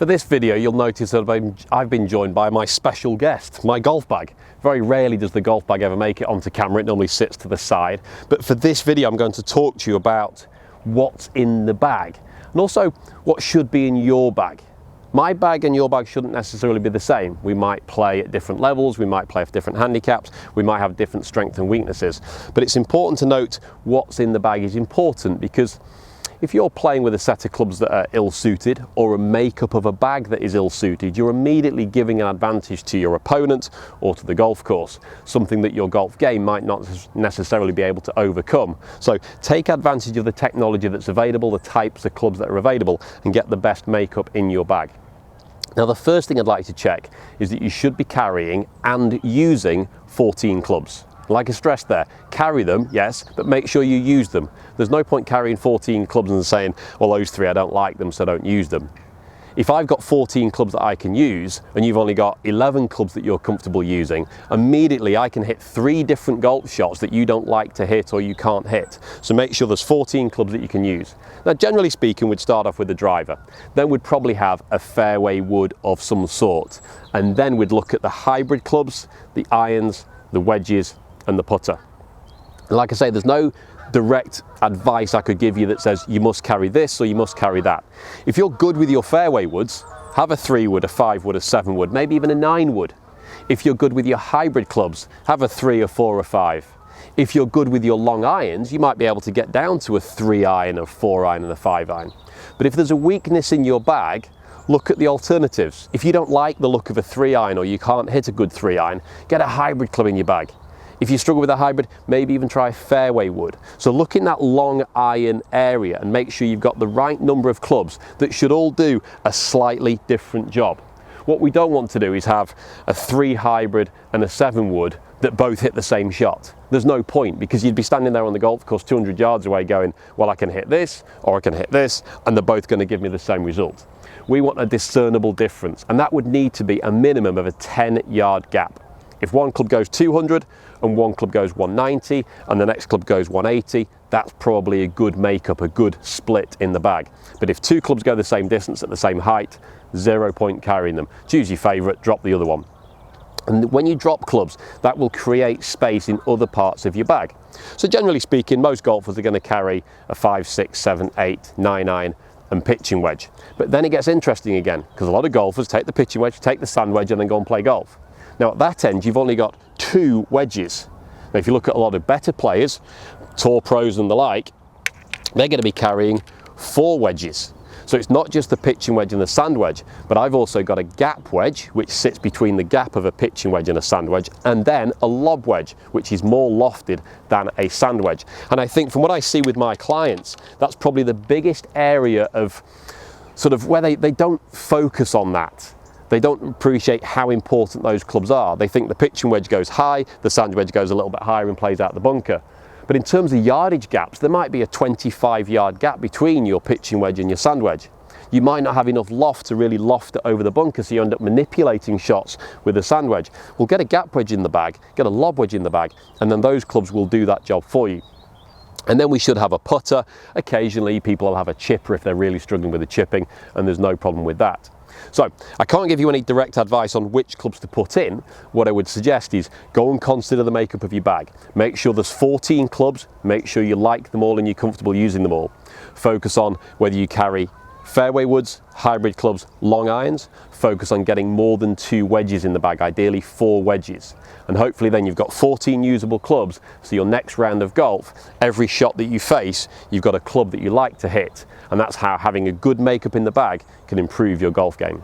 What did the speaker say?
For this video, you'll notice that I've been joined by my special guest, my golf bag. Very rarely does the golf bag ever make it onto camera, it normally sits to the side. But for this video, I'm going to talk to you about what's in the bag and also what should be in your bag. My bag and your bag shouldn't necessarily be the same. We might play at different levels, we might play for different handicaps, we might have different strengths and weaknesses. But it's important to note what's in the bag is important, because if you're playing with a set of clubs that are ill-suited or a makeup of a bag that is ill-suited, you're immediately giving an advantage to your opponent or to the golf course, something that your golf game might not necessarily be able to overcome. So take advantage of the technology that's available, the types of clubs that are available, and get the best makeup in your bag. Now, the first thing I'd like to check is that you should be carrying and using 14 clubs. Like I stressed there, carry them, yes, but make sure you use them. There's no point carrying 14 clubs and saying, well, those three, I don't like them, so don't use them. If I've got 14 clubs that I can use and you've only got 11 clubs that you're comfortable using, immediately I can hit 3 different golf shots that you don't like to hit or you can't hit. So make sure there's 14 clubs that you can use. Now, generally speaking, we'd start off with the driver. Then we'd probably have a fairway wood of some sort. And then we'd look at the hybrid clubs, the irons, the wedges, and the putter. And like I say, there's no direct advice I could give you that says you must carry this or you must carry that. If you're good with your fairway woods, have a 3 wood, a 5 wood, a 7 wood, maybe even a 9 wood. If you're good with your hybrid clubs, have a 3, a 4, or a 5. If you're good with your long irons, you might be able to get down to a 3 iron, a 4 iron, and a 5 iron. But if there's a weakness in your bag, look at the alternatives. If you don't like the look of a 3 iron or you can't hit a good 3 iron, get a hybrid club in your bag. If you struggle with a hybrid, maybe even try fairway wood. So look in that long iron area and make sure you've got the right number of clubs that should all do a slightly different job. What we don't want to do is have a 3 hybrid and a 7 wood that both hit the same shot. There's no point, because you'd be standing there on the golf course 200 yards away going, well, I can hit this or I can hit this, and they're both going to give me the same result. We want a discernible difference, and that would need to be a minimum of a 10-yard gap. If one club goes 200 and one club goes 190 and the next club goes 180, that's probably a good makeup, a good split in the bag. But if 2 clubs go the same distance at the same height, 0 point carrying them. Choose your favourite, drop the other one. And when you drop clubs, that will create space in other parts of your bag. So generally speaking, most golfers are going to carry a 5, 6, 7, 8, 9 iron and pitching wedge. But then it gets interesting again, because a lot of golfers take the pitching wedge, take the sand wedge, and then go and play golf. Now at that end, you've only got 2 wedges. Now if you look at a lot of better players, tour pros and the like, they're going to be carrying 4 wedges. So it's not just the pitching wedge and the sand wedge, but I've also got a gap wedge, which sits between the gap of a pitching wedge and a sand wedge, and then a lob wedge, which is more lofted than a sand wedge. And I think from what I see with my clients, that's probably the biggest area of sort of where they don't focus on that. They don't appreciate how important those clubs are. They think the pitching wedge goes high, the sand wedge goes a little bit higher and plays out the bunker. But in terms of yardage gaps, there might be a 25-yard gap between your pitching wedge and your sand wedge. You might not have enough loft to really loft it over the bunker, so you end up manipulating shots with the sand wedge. Well, get a gap wedge in the bag, get a lob wedge in the bag, and then those clubs will do that job for you. And then we should have a putter. Occasionally people will have a chipper if they're really struggling with the chipping, and there's no problem with that. So I can't give you any direct advice on which clubs to put in. What I would suggest is go and consider the makeup of your bag. Make sure there's 14 clubs, make sure you like them all and you're comfortable using them all. Focus on whether you carry fairway woods, hybrid clubs, long irons. Focus on getting more than 2 wedges in the bag, ideally 4 wedges. And hopefully then you've got 14 usable clubs, so your next round of golf, every shot that you face, you've got a club that you like to hit. And that's how having a good makeup in the bag can improve your golf game.